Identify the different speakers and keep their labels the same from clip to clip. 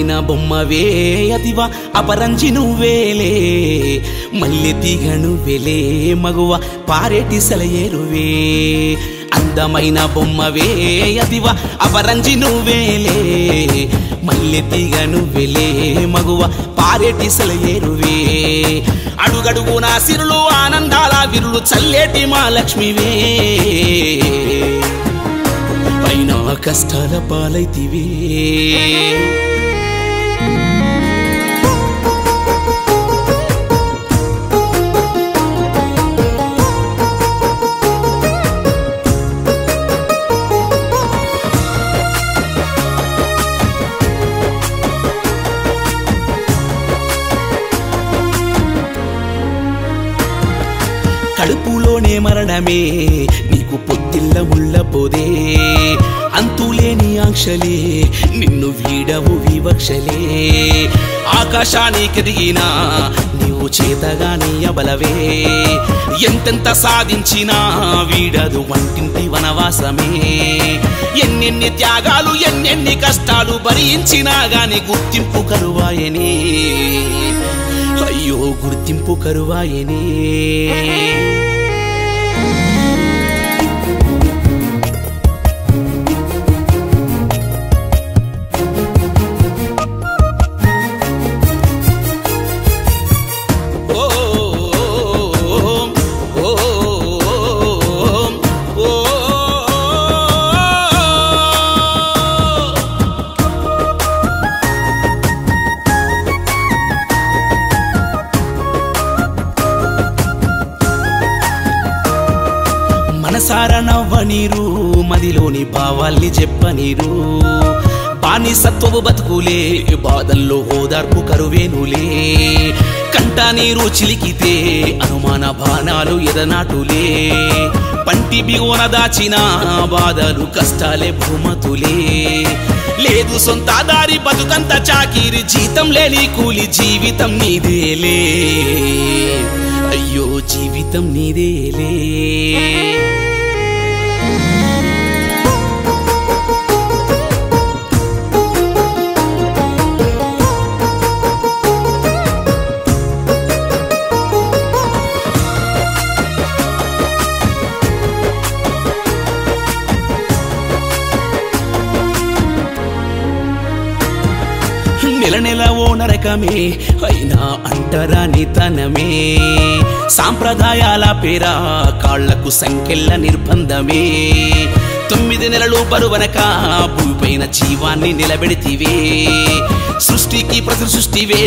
Speaker 1: అందమైన బొమ్మవే అతివా అపరంజి నువ్వేలే మల్లె తీగ నువ్వేలే మగువ పారేటి సెలయేరువే అందమైన బొమ్మవే అతివా అపరంజి నువ్వేలే మల్లె తీగ నువ్వేలే మగువ పారేటి సెలయేరువే అడుగడుగునా సిరులు ఆనందాల విరులు చల్లేటి మా లక్ష్మివే పైన కష్టాల పాలైతివే కడుపులోనే మరణమే నీకు పొత్తిల్ల ముళ్ళపోదే అంతులేని ఆంక్షలే నిన్ను వీడవు వివక్షలే ఆకాశానికెదిగినా నీవు చేతగాని అబలవే ఎంతెంత సాధించినా వీడదు వంటింటి వనవాసమే ఎన్నెన్ని త్యాగాలు ఎన్నెన్ని కష్టాలు భరించినా గాని గుర్తింపు కరువాయనే అయ్యో గుర్తింపు కరువాయనే మనసారా నవ్వనీరు మదిలోని భావాల్ని చెప్పనీరు బానిసత్వపు బతుకులే బాధల్లో ఓదార్పు కరువేనులే కంట నీరు చిలికితే అనుమాన బాణాలు ఎదనాటులే పంటి బిగోన దాచిన బాధలు కష్టాలే భూమతులే లేదు సొంత దారి బతుకంత చాకిరి జీతం లేని కూలి జీవితం నీదేలే అయ్యో జీవితం నీదేలే నెల నెల ఓ నరకమే అయినా అంటరాని తనమే సాంప్రదాయాల పేరా కాళ్లకు సంఖ్యల నిర్బంధమే 9 నెలలు బరువనక భూమిపైన జీవాన్ని నిలబెడితివే సృష్టికి ప్రతి సృష్టివే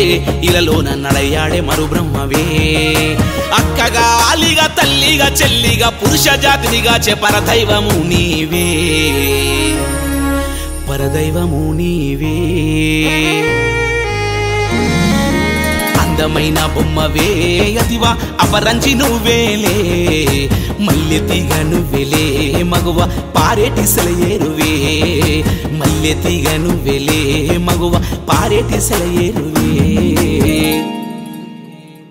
Speaker 1: ఇలలోన నడయాడే మరు బ్రహ్మవే అక్కగా ఆలిగా తల్లిగా చెల్లిగా పురుష జాతినిగా పరదైవము నీవే పరదైవము నీవే అందమైన బొమ్మవే అతివా అపరంజి నువ్వేలే మల్లె తీగ నువ్వేలే మగువ పారేటి సెలయేరువే మల్లె తీగ నువ్వేలే మగువ పారేటి సెలయేరువే